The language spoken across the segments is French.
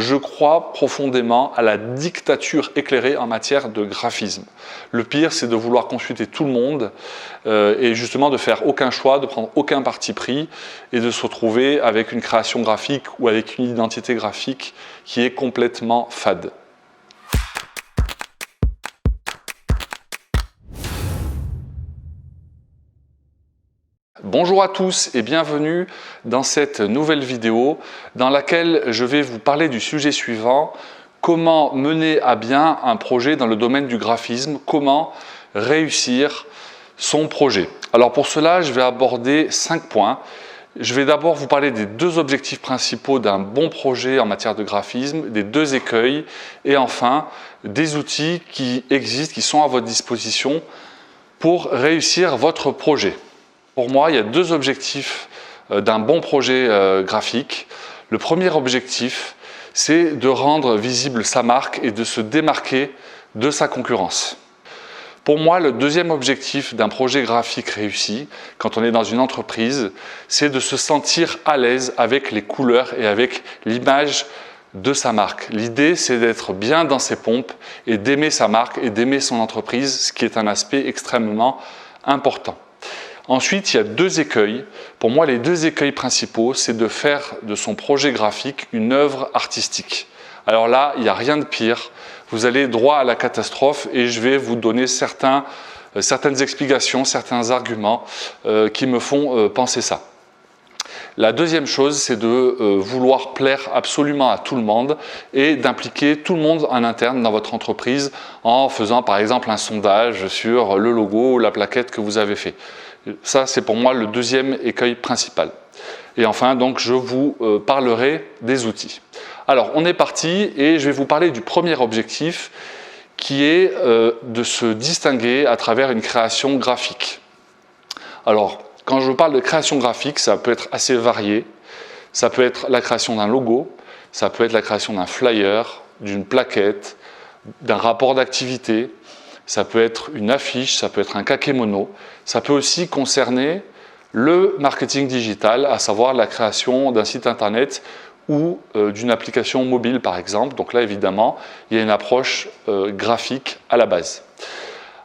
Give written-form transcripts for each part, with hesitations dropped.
je crois profondément à la dictature éclairée en matière de graphisme. Le pire, c'est de vouloir consulter tout le monde et justement de faire aucun choix, de prendre aucun parti pris et de se retrouver avec une création graphique ou avec une identité graphique qui est complètement fade. Bonjour à tous et bienvenue dans cette nouvelle vidéo dans laquelle je vais vous parler du sujet suivant: comment mener à bien un projet dans le domaine du graphisme, comment réussir son projet. Alors pour cela, je vais aborder 5 points. Je vais d'abord vous parler des 2 objectifs principaux d'un bon projet en matière de graphisme, des 2 écueils et enfin des outils qui existent, qui sont à votre disposition pour réussir votre projet. Pour moi, il y a 2 objectifs d'un bon projet graphique. Le premier objectif, c'est de rendre visible sa marque et de se démarquer de sa concurrence. Pour moi, le deuxième objectif d'un projet graphique réussi, quand on est dans une entreprise, c'est de se sentir à l'aise avec les couleurs et avec l'image de sa marque. L'idée, c'est d'être bien dans ses pompes et d'aimer sa marque et d'aimer son entreprise, ce qui est un aspect extrêmement important. Ensuite, il y a 2 écueils. Pour moi, les 2 écueils principaux, c'est de faire de son projet graphique une œuvre artistique. Alors là, il n'y a rien de pire. Vous allez droit à la catastrophe et je vais vous donner certaines explications, certains arguments qui me font penser ça. La deuxième chose, c'est de vouloir plaire absolument à tout le monde et d'impliquer tout le monde en interne dans votre entreprise en faisant par exemple un sondage sur le logo ou la plaquette que vous avez fait. Ça, c'est pour moi le deuxième écueil principal. Et enfin, donc, je vous parlerai des outils. Alors, on est parti et je vais vous parler du premier objectif qui est de se distinguer à travers une création graphique. Alors, quand je parle de création graphique, ça peut être assez varié. Ça peut être la création d'un logo, ça peut être la création d'un flyer, d'une plaquette, d'un rapport d'activité. Ça peut être une affiche, ça peut être un kakémono. Ça peut aussi concerner le marketing digital, à savoir la création d'un site internet ou d'une application mobile par exemple. Donc là évidemment, il y a une approche graphique à la base.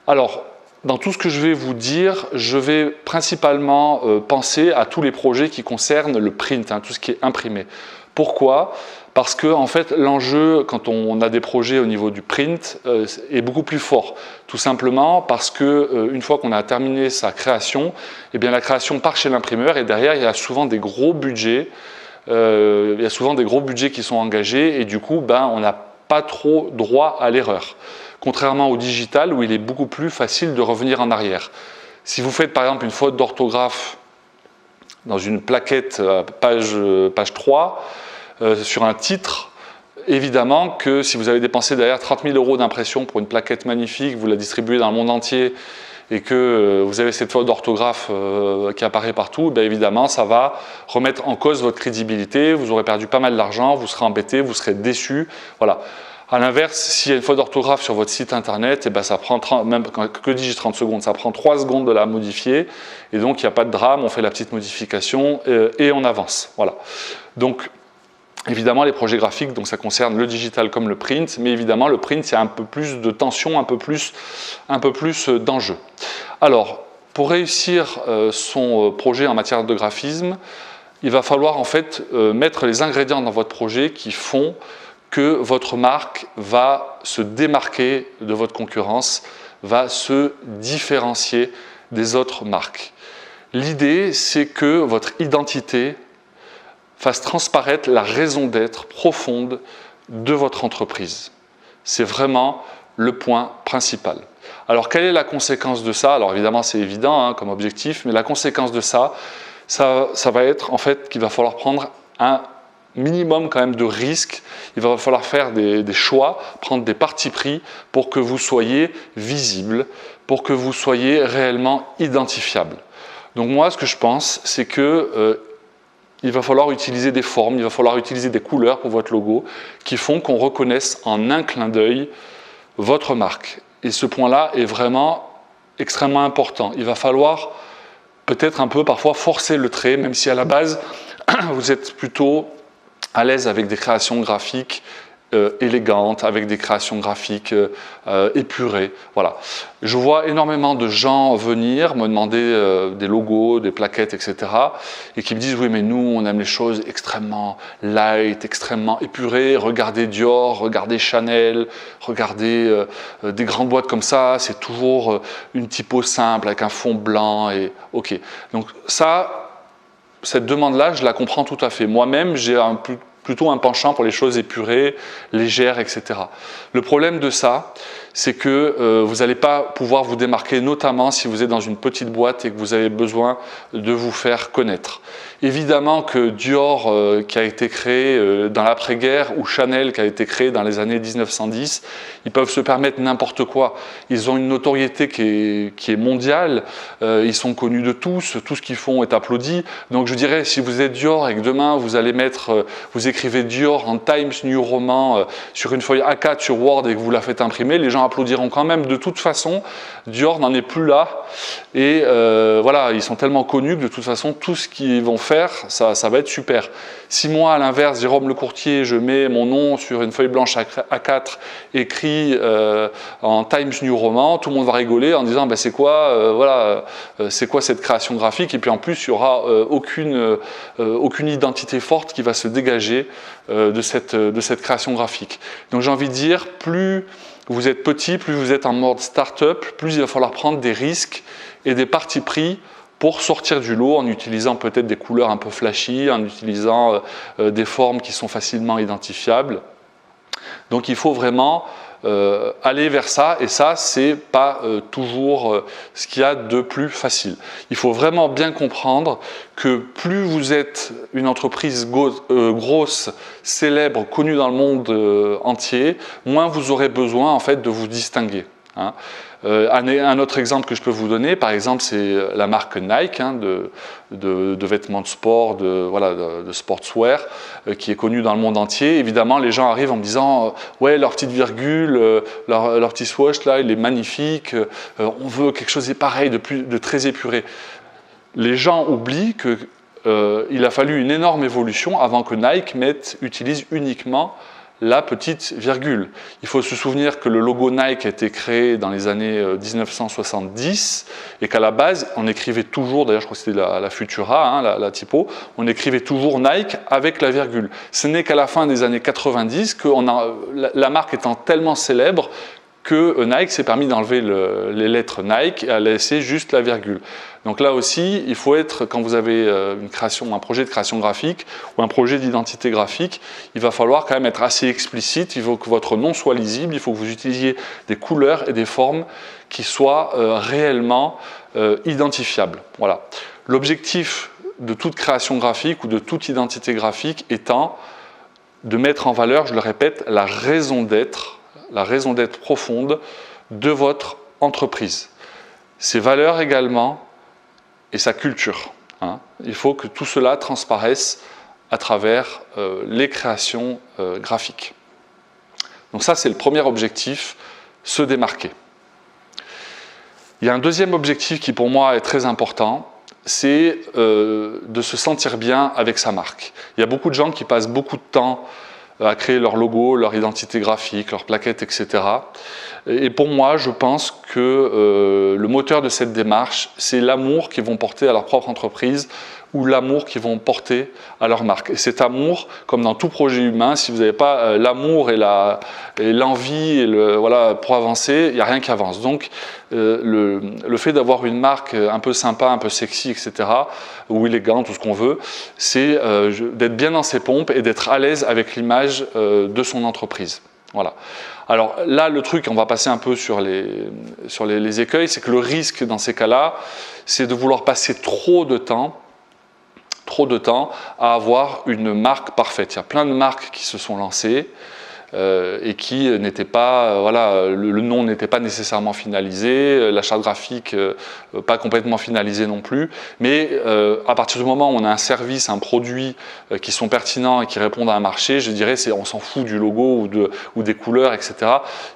Alors, dans tout ce que je vais vous dire, je vais principalement penser à tous les projets qui concernent le print, tout ce qui est imprimé. Pourquoi ? Parce que en fait, l'enjeu, quand on a des projets au niveau du print, est beaucoup plus fort. Tout simplement parce que une fois qu'on a terminé sa création, eh bien, la création part chez l'imprimeur et derrière, il y a souvent des gros budgets. Il y a souvent des gros budgets qui sont engagés et du coup, on n'a pas trop droit à l'erreur. Contrairement au digital où il est beaucoup plus facile de revenir en arrière. Si vous faites par exemple une faute d'orthographe dans une plaquette page 3, sur un titre, évidemment que si vous avez dépensé derrière 30 000 € d'impression pour une plaquette magnifique, vous la distribuez dans le monde entier et que vous avez cette faute d'orthographe qui apparaît partout, évidemment ça va remettre en cause votre crédibilité, vous aurez perdu pas mal d'argent, vous serez embêté, vous serez déçu. Voilà. A l'inverse, s'il y a une faute d'orthographe sur votre site internet, ça prend même que dis-je 30 secondes, ça prend 3 secondes de la modifier et donc il n'y a pas de drame, on fait la petite modification et on avance. Voilà. Donc évidemment, les projets graphiques, donc ça concerne le digital comme le print, mais évidemment, le print, il y a un peu plus de tension, un peu plus d'enjeu. Alors, pour réussir son projet en matière de graphisme, il va falloir en fait mettre les ingrédients dans votre projet qui font que votre marque va se démarquer de votre concurrence, va se différencier des autres marques. L'idée, c'est que votre identité fasse transparaître la raison d'être profonde de votre entreprise. C'est vraiment le point principal. Alors, quelle est la conséquence de ça? Alors, évidemment, c'est évident comme objectif, mais la conséquence de ça va être en fait qu'il va falloir prendre un minimum quand même de risques. Il va falloir faire des choix, prendre des partis pris pour que vous soyez visible, pour que vous soyez réellement identifiable. Donc moi, ce que je pense, c'est que il va falloir utiliser des formes, il va falloir utiliser des couleurs pour votre logo qui font qu'on reconnaisse en un clin d'œil votre marque. Et ce point-là est vraiment extrêmement important. Il va falloir peut-être un peu parfois forcer le trait, même si à la base, vous êtes plutôt à l'aise avec des créations graphiques élégantes, avec des créations graphiques épurées. Voilà. Je vois énormément de gens venir me demander des logos, des plaquettes, etc. et qui me disent « oui, mais nous, on aime les choses extrêmement light, extrêmement épurées. Regardez Dior, regardez Chanel, regardez des grandes boîtes comme ça, c'est toujours une typo simple avec un fond blanc. » et ok. Donc ça, cette demande-là, je la comprends tout à fait. Moi-même, j'ai plutôt un penchant pour les choses épurées, légères, etc. Le problème de ça, c'est que vous n'allez pas pouvoir vous démarquer, notamment si vous êtes dans une petite boîte et que vous avez besoin de vous faire connaître. Évidemment que Dior, qui a été créé dans l'après-guerre, ou Chanel, qui a été créé dans les années 1910, ils peuvent se permettre n'importe quoi. Ils ont une notoriété qui est mondiale, ils sont connus de tous, tout ce qu'ils font est applaudi. Donc je dirais, si vous êtes Dior et que demain vous allez vous écrivez Dior en Times New Roman sur une feuille A4 sur Word et que vous la faites imprimer, les gens applaudiront quand même. De toute façon, Dior n'en est plus là. Et voilà, ils sont tellement connus que de toute façon, tout ce qu'ils vont faire, ça va être super. Si moi, à l'inverse, Jérôme Lecourtier, je mets mon nom sur une feuille blanche A4 écrit en Times New Roman, tout le monde va rigoler en disant ben, c'est quoi, voilà, c'est quoi cette création graphique? Et puis en plus, il n'y aura aucune identité forte qui va se dégager de cette création graphique. Donc j'ai envie de dire, plus vous êtes petit, plus vous êtes en mode start-up, plus il va falloir prendre des risques et des partis pris pour sortir du lot en utilisant peut-être des couleurs un peu flashy, en utilisant des formes qui sont facilement identifiables. Donc il faut vraiment aller vers ça, et ça, c'est pas toujours ce qu'il y a de plus facile. Il faut vraiment bien comprendre que plus vous êtes une entreprise grosse, célèbre, connue dans le monde entier, moins vous aurez besoin en fait de vous distinguer. Hein. Un autre exemple que je peux vous donner, par exemple, c'est la marque Nike, hein, de vêtements de sport, de sportswear, qui est connue dans le monde entier. Évidemment, les gens arrivent en me disant ouais, leur petite virgule, leur petit swoosh, là, il est magnifique, on veut quelque chose de pareil, de très épuré. Les gens oublient qu'il a fallu une énorme évolution avant que Nike utilise uniquement la petite virgule. Il faut se souvenir que le logo Nike a été créé dans les années 1970 et qu'à la base, on écrivait toujours, d'ailleurs je crois que c'était la Futura, hein, la typo, on écrivait toujours Nike avec la virgule. Ce n'est qu'à la fin des années 90 que la marque étant tellement célèbre que Nike s'est permis d'enlever les lettres Nike et à laisser juste la virgule. Donc là aussi, il faut être, quand vous avez un projet de création graphique ou un projet d'identité graphique, il va falloir quand même être assez explicite, il faut que votre nom soit lisible, il faut que vous utilisiez des couleurs et des formes qui soient réellement identifiables. Voilà. L'objectif de toute création graphique ou de toute identité graphique étant de mettre en valeur, je le répète, la raison d'être profonde de votre entreprise. Ses valeurs également et sa culture. Hein. Il faut que tout cela transparaisse à travers les créations graphiques. Donc ça, c'est le premier objectif, se démarquer. Il y a un deuxième objectif qui pour moi est très important, c'est de se sentir bien avec sa marque. Il y a beaucoup de gens qui passent beaucoup de temps à créer leur logo, leur identité graphique, leur plaquette, etc. Et pour moi, je pense que le moteur de cette démarche, c'est l'amour qu'ils vont porter à leur propre entreprise ou l'amour qu'ils vont porter à leur marque. Et cet amour, comme dans tout projet humain, si vous n'avez pas l'amour et l'envie pour avancer, il n'y a rien qui avance. Donc, le fait d'avoir une marque un peu sympa, un peu sexy, etc., ou élégante, tout ce qu'on veut, c'est d'être bien dans ses pompes et d'être à l'aise avec l'image de son entreprise. Voilà. Alors là, le truc, on va passer un peu sur les écueils, c'est que le risque dans ces cas-là, c'est de vouloir passer trop de temps à avoir une marque parfaite. Il y a plein de marques qui se sont lancées, et qui n'était pas, voilà, le nom n'était pas nécessairement finalisé, la charte graphique pas complètement finalisée non plus, mais à partir du moment où on a un service, un produit qui sont pertinents et qui répondent à un marché, je dirais, on s'en fout du logo ou des couleurs, etc.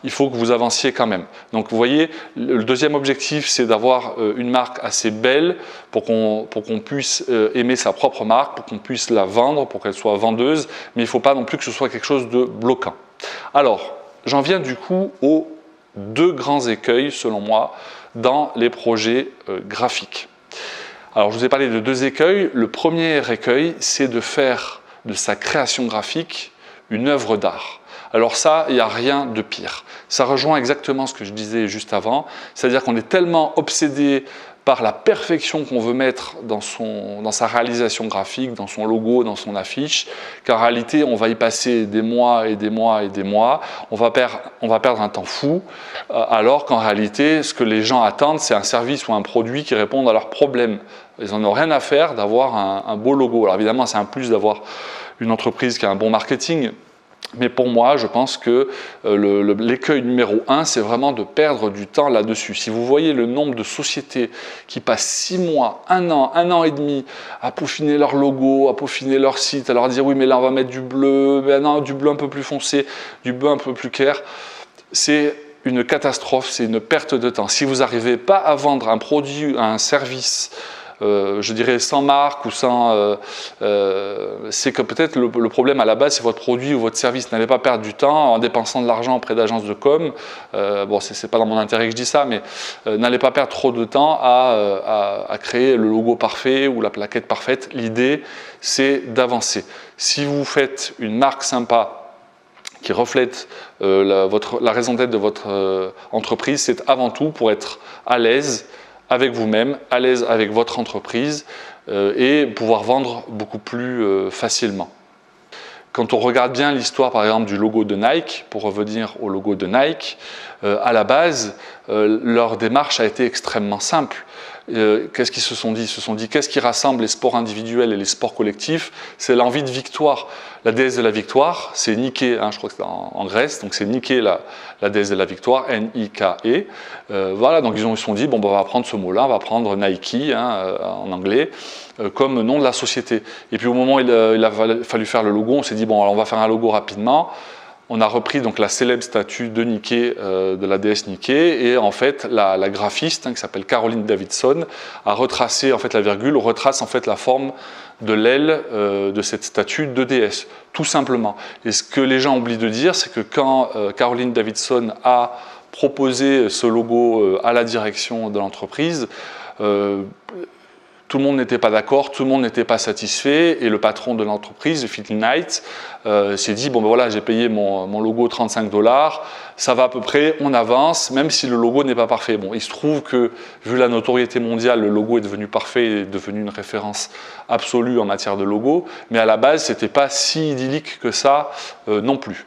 Il faut que vous avanciez quand même. Donc vous voyez, le deuxième objectif, c'est d'avoir une marque assez belle pour qu'on puisse aimer sa propre marque, pour qu'on puisse la vendre, pour qu'elle soit vendeuse, mais il ne faut pas non plus que ce soit quelque chose de bloquant. Alors, j'en viens du coup aux deux grands écueils, selon moi, dans les projets graphiques. Alors, je vous ai parlé de deux écueils. Le premier écueil, c'est de faire de sa création graphique une œuvre d'art. Alors ça, il n'y a rien de pire. Ça rejoint exactement ce que je disais juste avant, c'est-à-dire qu'on est tellement obsédé par la perfection qu'on veut mettre dans sa réalisation graphique, dans son logo, dans son affiche, qu'en réalité, on va y passer des mois et des mois et des mois, on va perdre un temps fou, alors qu'en réalité, ce que les gens attendent, c'est un service ou un produit qui répondent à leurs problèmes. Ils n'en ont rien à faire d'avoir un beau logo. Alors évidemment, c'est un plus d'avoir une entreprise qui a un bon marketing, mais pour moi, je pense que l'écueil numéro 1, c'est vraiment de perdre du temps là-dessus. Si vous voyez le nombre de sociétés qui passent 6 mois, 1 an et demi à peaufiner leur logo, à peaufiner leur site, à leur dire oui, mais là on va mettre du bleu, mais non, du bleu un peu plus foncé, du bleu un peu plus clair, c'est une catastrophe, c'est une perte de temps. Si vous n'arrivez pas à vendre un produit, un service, je dirais sans marque ou sans... c'est que peut-être le problème à la base, c'est votre produit ou votre service. N'allez pas perdre du temps en dépensant de l'argent auprès d'agences de com. Bon, c'est pas dans mon intérêt que je dis ça, mais n'allez pas perdre trop de temps à créer le logo parfait ou la plaquette parfaite. L'idée, c'est d'avancer. Si vous faites une marque sympa qui reflète la raison d'être de votre entreprise, c'est avant tout pour être à l'aise avec vous-même, à l'aise avec votre entreprise et pouvoir vendre beaucoup plus facilement. Quand on regarde bien l'histoire, par exemple, du logo de Nike, pour revenir au logo de Nike, à la base, leur démarche a été extrêmement simple. Qu'est-ce qu'ils se sont dit? Ils se sont dit, qu'est-ce qui rassemble les sports individuels et les sports collectifs? C'est l'envie de victoire. La déesse de la victoire, c'est Nike, hein, je crois que c'est en Grèce, donc c'est Nike, la déesse de la victoire, N-I-K-E. Voilà, donc ils se sont dit, bon, on va prendre ce mot-là, on va prendre Nike, hein, en anglais, comme nom de la société. Et puis au moment où il a fallu faire le logo, on s'est dit, bon, alors on va faire un logo rapidement. On a repris donc la célèbre statue de Nike, de la déesse Nike, et en fait la graphiste, hein, qui s'appelle Caroline Davidson, a retracé en fait la virgule, retrace en fait la forme de l'aile de cette statue de déesse, tout simplement. Et ce que les gens oublient de dire, c'est que quand Caroline Davidson a proposé ce logo à la direction de l'entreprise, tout le monde n'était pas d'accord, tout le monde n'était pas satisfait, et le patron de l'entreprise, Phil Knight, s'est dit, bon ben voilà, j'ai payé mon logo 35 $, ça va à peu près, on avance, même si le logo n'est pas parfait. Bon, il se trouve que, vu la notoriété mondiale, le logo est devenu parfait, est devenu une référence absolue en matière de logo, mais à la base, c'était pas si idyllique que ça non plus.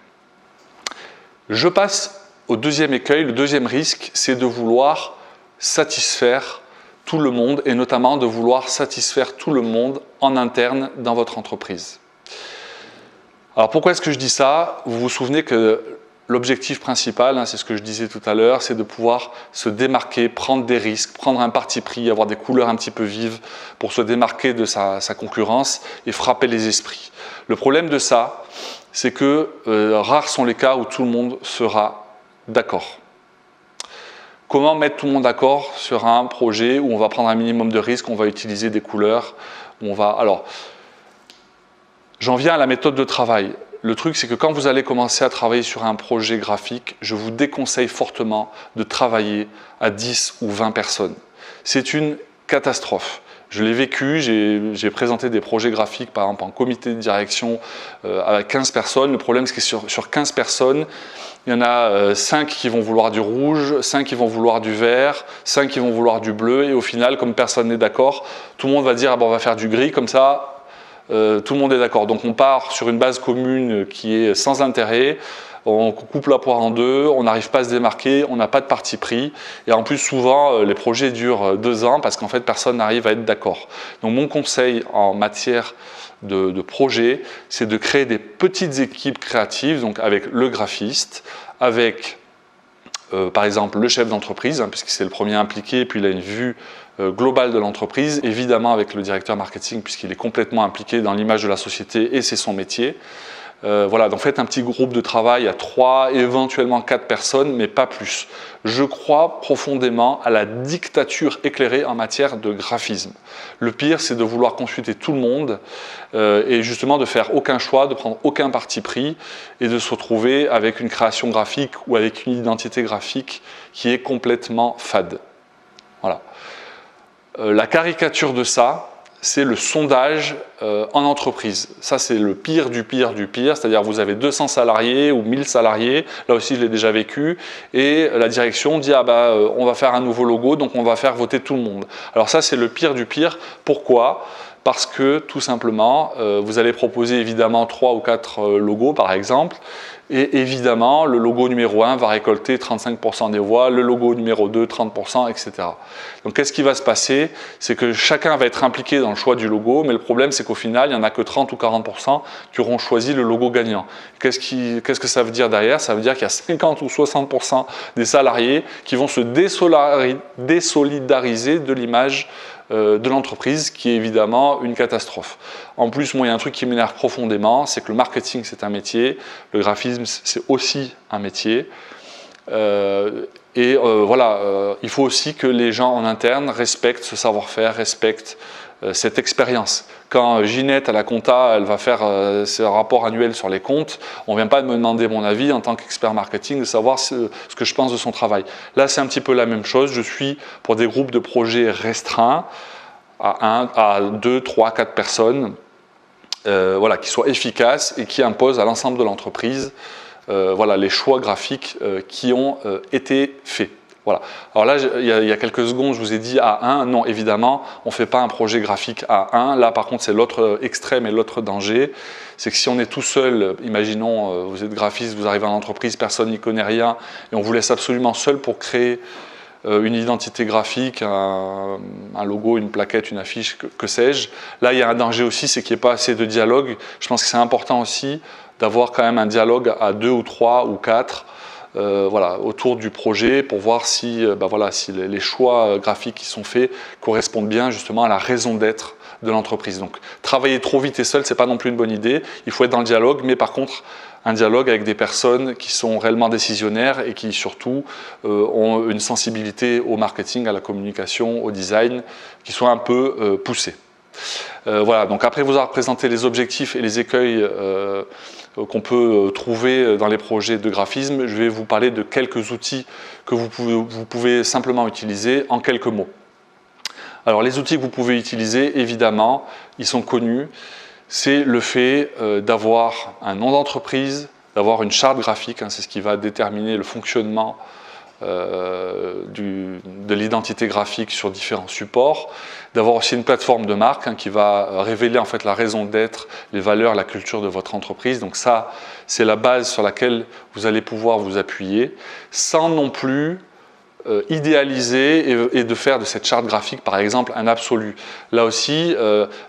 Je passe au deuxième écueil, le deuxième risque, c'est de vouloir satisfaire tout le monde, et notamment de vouloir satisfaire tout le monde en interne dans votre entreprise. Alors pourquoi est-ce que je dis ça? Vous vous souvenez que l'objectif principal, hein, c'est ce que je disais tout à l'heure, c'est de pouvoir se démarquer, prendre des risques, prendre un parti pris, avoir des couleurs un petit peu vives pour se démarquer de sa concurrence et frapper les esprits. Le problème de ça, c'est que rares sont les cas où tout le monde sera d'accord. Comment mettre tout le monde d'accord sur un projet où on va prendre un minimum de risques, on va utiliser des couleurs, où on va... Alors, j'en viens à la méthode de travail. Le truc, c'est que quand vous allez commencer à travailler sur un projet graphique, je vous déconseille fortement de travailler à 10 ou 20 personnes. C'est une catastrophe. Je l'ai vécu, j'ai présenté des projets graphiques, par exemple en comité de direction avec 15 personnes. Le problème, c'est que sur 15 personnes, il y en a 5 qui vont vouloir du rouge, 5 qui vont vouloir du vert, 5 qui vont vouloir du bleu, et au final, comme personne n'est d'accord, tout le monde va dire ah ben, on va faire du gris, comme ça, tout le monde est d'accord. Donc on part sur une base commune qui est sans intérêt, on coupe la poire en deux, on n'arrive pas à se démarquer, on n'a pas de parti pris. Et en plus, souvent, les projets durent 2 ans parce qu'en fait, personne n'arrive à être d'accord. Donc mon conseil en matière de projet, c'est de créer des petites équipes créatives, donc avec le graphiste, avec par exemple le chef d'entreprise, puisque c'est le premier impliqué, puis il a une vue globale de l'entreprise, évidemment avec le directeur marketing, puisqu'il est complètement impliqué dans l'image de la société et c'est son métier. Voilà, donc faites un petit groupe de travail à 3, éventuellement 4 personnes, mais pas plus. Je crois profondément à la dictature éclairée en matière de graphisme. Le pire, c'est de vouloir consulter tout le monde et justement de faire aucun choix, de prendre aucun parti pris et de se retrouver avec une création graphique ou avec une identité graphique qui est complètement fade. Voilà. La caricature de ça, c'est le sondage en entreprise. Ça, c'est le pire du pire du pire, c'est-à-dire vous avez 200 salariés ou 1000 salariés, là aussi je l'ai déjà vécu, et la direction dit « Ah bah, on va faire un nouveau logo, donc on va faire voter tout le monde ». Alors ça, c'est le pire du pire. Pourquoi ? Parce que, tout simplement, vous allez proposer évidemment 3 ou 4 logos, par exemple, et évidemment, le logo numéro 1 va récolter 35% des voix, le logo numéro 2, 30%, etc. Donc, qu'est-ce qui va se passer? C'est que chacun va être impliqué dans le choix du logo, mais le problème, c'est qu'au final, il n'y en a que 30 ou 40% qui auront choisi le logo gagnant. Qu'est-ce que ça veut dire derrière? Ça veut dire qu'il y a 50 ou 60% des salariés qui vont se désolidariser de l'image de l'entreprise, qui est évidemment une catastrophe. En plus, moi, il y a un truc qui m'énerve profondément, c'est que le marketing, c'est un métier, le graphisme, c'est aussi un métier. Voilà, il faut aussi que les gens en interne respectent ce savoir-faire, respectent cette expérience. Quand Ginette à la compta, elle va faire ses rapports annuels sur les comptes, on ne vient pas de me demander mon avis en tant qu'expert marketing de savoir ce que je pense de son travail. Là, c'est un petit peu la même chose. Je suis pour des groupes de projets restreints à 2, 3, 4 personnes, voilà, qui soient efficaces et qui imposent à l'ensemble de l'entreprise voilà, les choix graphiques qui ont été faits. Voilà. Alors là, il y a quelques secondes, je vous ai dit A1. Non, évidemment, on ne fait pas un projet graphique A1. Là, par contre, c'est l'autre extrême et l'autre danger. C'est que si on est tout seul, imaginons, vous êtes graphiste, vous arrivez en entreprise, personne n'y connaît rien, et on vous laisse absolument seul pour créer une identité graphique, un logo, une plaquette, une affiche, que sais-je. Là, il y a un danger aussi, c'est qu'il n'y ait pas assez de dialogue. Je pense que c'est important aussi d'avoir quand même un dialogue à 2 ou 3 ou 4 voilà, autour du projet pour voir si, voilà, si les choix graphiques qui sont faits correspondent bien justement à la raison d'être de l'entreprise. Donc travailler trop vite et seul, ce n'est pas non plus une bonne idée. Il faut être dans le dialogue, mais par contre un dialogue avec des personnes qui sont réellement décisionnaires et qui surtout ont une sensibilité au marketing, à la communication, au design, qui soit un peu poussée. Voilà, donc après vous avoir présenté les objectifs et les écueils qu'on peut trouver dans les projets de graphisme, je vais vous parler de quelques outils que vous pouvez simplement utiliser en quelques mots. Alors les outils que vous pouvez utiliser, évidemment, ils sont connus. C'est le fait d'avoir un nom d'entreprise, d'avoir une charte graphique, c'est ce qui va déterminer le fonctionnement de l'identité graphique sur différents supports, d'avoir aussi une plateforme de marque qui va révéler en fait la raison d'être, les valeurs, la culture de votre entreprise. Donc ça, c'est la base sur laquelle vous allez pouvoir vous appuyer, sans non plus idéaliser et de faire de cette charte graphique par exemple un absolu. Là aussi,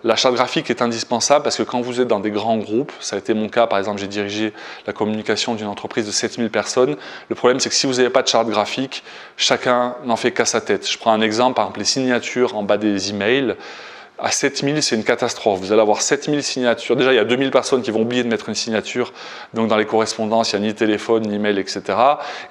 la charte graphique est indispensable parce que quand vous êtes dans des grands groupes, ça a été mon cas, par exemple j'ai dirigé la communication d'une entreprise de 7000 personnes, le problème c'est que si vous n'avez pas de charte graphique, chacun n'en fait qu'à sa tête. Je prends un exemple, par exemple les signatures en bas des emails. À 7000, c'est une catastrophe. Vous allez avoir 7000 signatures. Déjà, il y a 2000 personnes qui vont oublier de mettre une signature. Donc, dans les correspondances, il n'y a ni téléphone, ni mail, etc.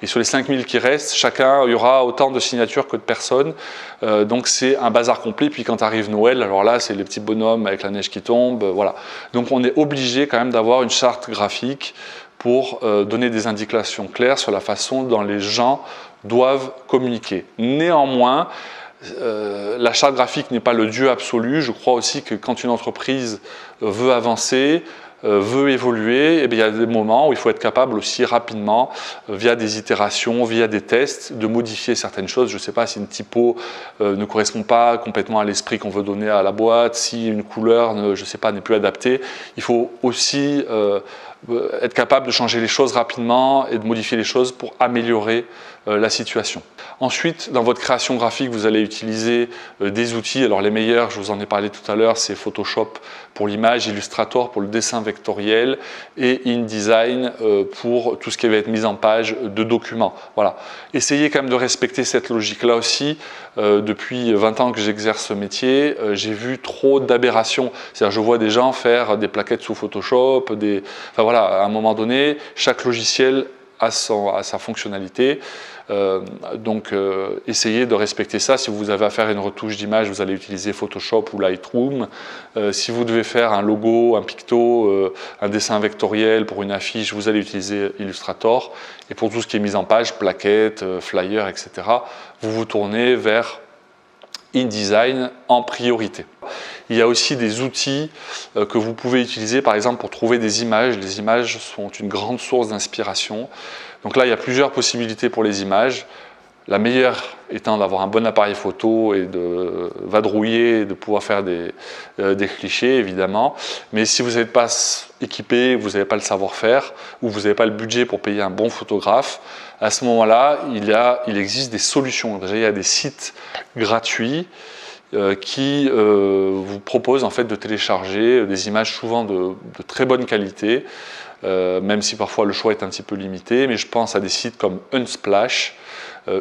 Et sur les 5000 qui restent, il y aura autant de signatures que de personnes. Donc, c'est un bazar complet. Puis, quand arrive Noël, alors là, c'est les petits bonhommes avec la neige qui tombe. Voilà. Donc, on est obligé quand même d'avoir une charte graphique pour donner des indications claires sur la façon dont les gens doivent communiquer. Néanmoins, la charte graphique n'est pas le dieu absolu. Je crois aussi que quand une entreprise veut avancer, veut évoluer, et bien, il y a des moments où il faut être capable aussi rapidement, via des itérations, via des tests, de modifier certaines choses. Je ne sais pas si une typo ne correspond pas complètement à l'esprit qu'on veut donner à la boîte, si une couleur, je ne sais pas, n'est plus adaptée. Il faut aussi être capable de changer les choses rapidement et de modifier les choses pour améliorer la situation. Ensuite, dans votre création graphique, vous allez utiliser des outils. Alors les meilleurs, je vous en ai parlé tout à l'heure, c'est Photoshop pour l'image, Illustrator pour le dessin vectoriel et InDesign pour tout ce qui va être mise en page de documents. Voilà. Essayez quand même de respecter cette logique-là aussi. Depuis 20 ans que j'exerce ce métier, j'ai vu trop d'aberrations. C'est-à-dire, je vois des gens faire des plaquettes sous Photoshop, enfin voilà, à un moment donné, chaque logiciel a sa fonctionnalité. Essayez de respecter ça. Si vous avez à faire une retouche d'image, vous allez utiliser Photoshop ou Lightroom. Si vous devez faire un logo, un picto, un dessin vectoriel pour une affiche, vous allez utiliser Illustrator. Et pour tout ce qui est mise en page, plaquettes, flyers, etc., vous vous tournez vers InDesign en priorité. Il y a aussi des outils que vous pouvez utiliser, par exemple, pour trouver des images. Les images sont une grande source d'inspiration. Donc là, il y a plusieurs possibilités pour les images. La meilleure étant d'avoir un bon appareil photo et de vadrouiller et de pouvoir faire des clichés, évidemment. Mais si vous n'êtes pas équipé, vous n'avez pas le savoir-faire ou vous n'avez pas le budget pour payer un bon photographe, à ce moment-là, il existe des solutions. Déjà, il y a des sites gratuits qui vous proposent en fait de télécharger des images souvent de très bonne qualité, même si parfois le choix est un petit peu limité, mais je pense à des sites comme Unsplash,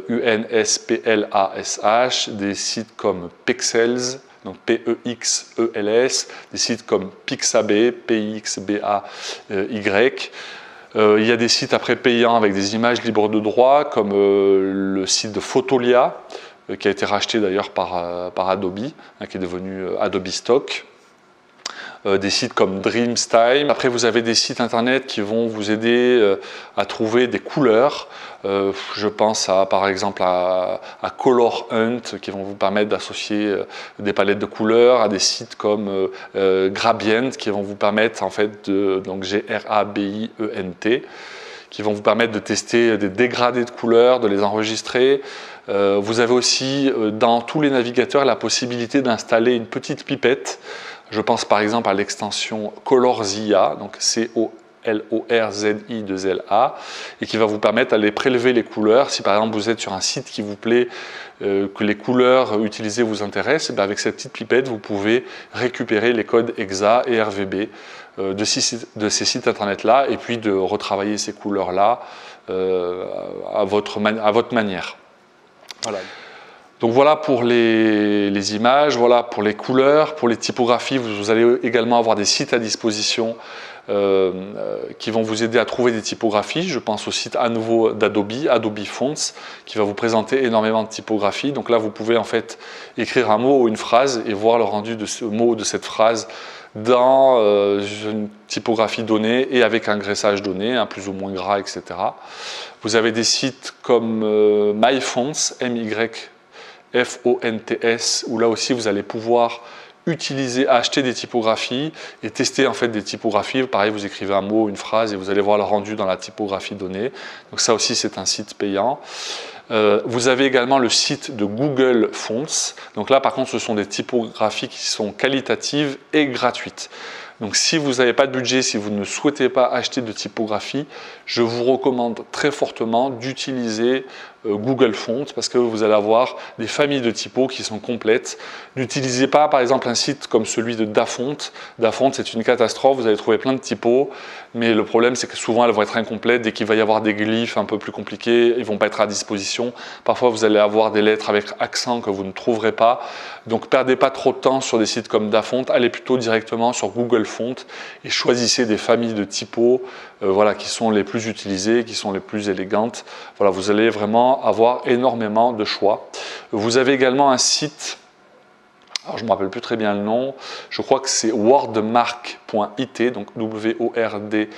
UNSPLASH, des sites comme Pexels, donc PEXELS, des sites comme Pixabay, PXBAY. Il y a des sites après payants avec des images libres de droit, comme le site de Photolia, qui a été racheté d'ailleurs par Adobe, qui est devenu Adobe Stock. Des sites comme Dreamstime. Après, vous avez des sites internet qui vont vous aider à trouver des couleurs. Je pense par exemple à Color Hunt, qui vont vous permettre d'associer des palettes de couleurs, à des sites comme Grabient, qui vont vous permettre en fait donc Grabient, qui vont vous permettre de tester des dégradés de couleurs, de les enregistrer. Vous avez aussi dans tous les navigateurs la possibilité d'installer une petite pipette. Je pense par exemple à l'extension Colorzilla, donc COLORZI2LA, et qui va vous permettre d'aller prélever les couleurs. Si par exemple vous êtes sur un site qui vous plaît, que les couleurs utilisées vous intéressent, avec cette petite pipette, vous pouvez récupérer les codes EXA et RVB de ces sites internet-là, et puis de retravailler ces couleurs-là à votre manière. Voilà. Donc voilà pour les images, voilà pour les couleurs, pour les typographies, vous allez également avoir des sites à disposition qui vont vous aider à trouver des typographies. Je pense au site à nouveau d'Adobe, Adobe Fonts, qui va vous présenter énormément de typographies. Donc là, vous pouvez en fait écrire un mot ou une phrase et voir le rendu de ce mot ou de cette phrase dans une typographie donnée et avec un graissage donné, plus ou moins gras, etc. Vous avez des sites comme MyFonts, MyFonts, où là aussi vous allez pouvoir acheter des typographies et tester en fait des typographies. Pareil, vous écrivez un mot, une phrase et vous allez voir le rendu dans la typographie donnée. Donc ça aussi c'est un site payant. Vous avez également le site de Google Fonts. Donc là par contre ce sont des typographies qui sont qualitatives et gratuites. Donc si vous n'avez pas de budget, si vous ne souhaitez pas acheter de typographie, je vous recommande très fortement d'utiliser Google Fonts parce que vous allez avoir des familles de typos qui sont complètes. N'utilisez pas par exemple un site comme celui de Dafont. Dafont c'est une catastrophe, vous allez trouver plein de typos, mais le problème c'est que souvent elles vont être incomplètes. Dès qu'il va y avoir des glyphes un peu plus compliqués, ils ne vont pas être à disposition. Parfois vous allez avoir des lettres avec accent que vous ne trouverez pas. Donc perdez pas trop de temps sur des sites comme Dafont, allez plutôt directement sur Google Fonts et choisissez des familles de typos voilà, qui sont les plus utilisées, qui sont les plus élégantes. Voilà, vous allez vraiment avoir énormément de choix. Vous avez également un site, alors je ne me rappelle plus très bien le nom, je crois que c'est wordmark.it, donc WORDMARK.it.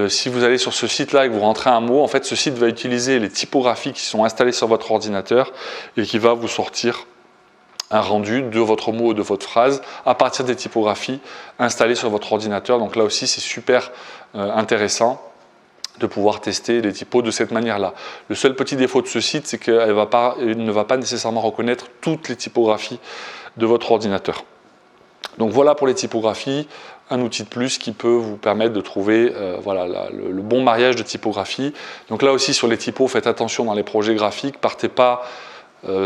Si vous allez sur ce site-là et que vous rentrez un mot, en fait ce site va utiliser les typographies qui sont installées sur votre ordinateur et qui va vous sortir un rendu de votre mot ou de votre phrase à partir des typographies installées sur votre ordinateur. Donc là aussi, c'est super intéressant de pouvoir tester les typos de cette manière-là. Le seul petit défaut de ce site, c'est qu'elle ne va pas nécessairement reconnaître toutes les typographies de votre ordinateur. Donc voilà pour les typographies, un outil de plus qui peut vous permettre de trouver voilà, le bon mariage de typographie. Donc là aussi sur les typos, faites attention dans les projets graphiques, partez pas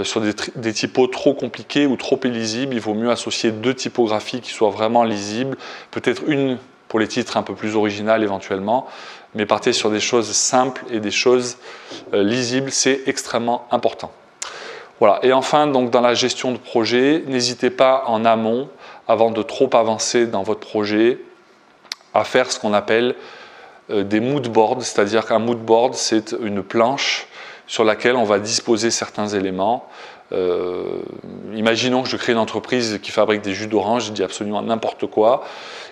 sur des typos trop compliqués ou trop illisibles. Il vaut mieux associer 2 typographies qui soient vraiment lisibles, peut-être une pour les titres un peu plus originales éventuellement, mais partez sur des choses simples et des choses lisibles, c'est extrêmement important. Voilà. Et enfin, donc, dans la gestion de projet, n'hésitez pas en amont, avant de trop avancer dans votre projet, à faire ce qu'on appelle des mood boards, c'est-à-dire qu'un mood board, c'est une planche sur laquelle on va disposer certains éléments. Imaginons que je crée une entreprise qui fabrique des jus d'orange, je dis absolument n'importe quoi,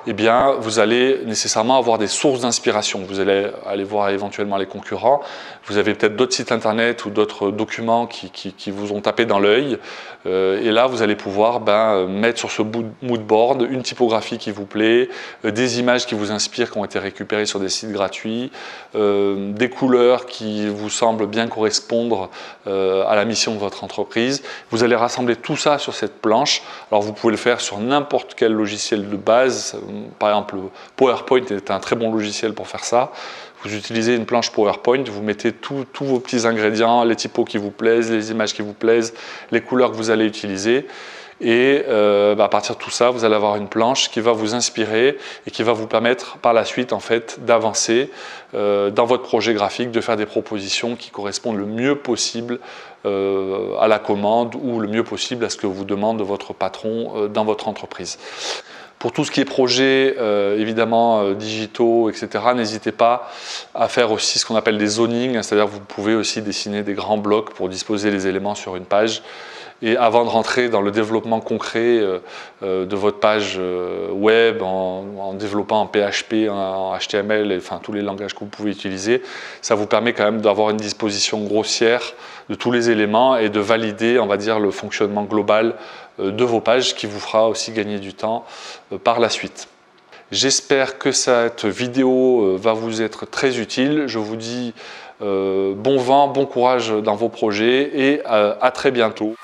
eh bien vous allez nécessairement avoir des sources d'inspiration. Vous allez aller voir éventuellement les concurrents, vous avez peut-être d'autres sites internet ou d'autres documents qui vous ont tapé dans l'œil, et là vous allez pouvoir mettre sur ce mood board une typographie qui vous plaît, des images qui vous inspirent, qui ont été récupérées sur des sites gratuits, des couleurs qui vous semblent bien correspondre à la mission de votre entreprise. Vous allez rassembler tout ça sur cette planche. Alors vous pouvez le faire sur n'importe quel logiciel de base. Par exemple, PowerPoint est un très bon logiciel pour faire ça. Vous utilisez une planche PowerPoint, vous mettez tous vos petits ingrédients, les typos qui vous plaisent, les images qui vous plaisent, les couleurs que vous allez utiliser. Et à partir de tout ça, vous allez avoir une planche qui va vous inspirer et qui va vous permettre par la suite en fait, d'avancer dans votre projet graphique, de faire des propositions qui correspondent le mieux possible à la commande ou le mieux possible à ce que vous demande votre patron dans votre entreprise. Pour tout ce qui est projets, évidemment, digitaux, etc., n'hésitez pas à faire aussi ce qu'on appelle des zonings, c'est-à-dire que vous pouvez aussi dessiner des grands blocs pour disposer les éléments sur une page. Et avant de rentrer dans le développement concret de votre page web, en développant en PHP, en HTML, et, enfin tous les langages que vous pouvez utiliser, ça vous permet quand même d'avoir une disposition grossière de tous les éléments et de valider, on va dire, le fonctionnement global de vos pages, qui vous fera aussi gagner du temps par la suite. J'espère que cette vidéo va vous être très utile. Je vous dis bon vent, bon courage dans vos projets et à très bientôt.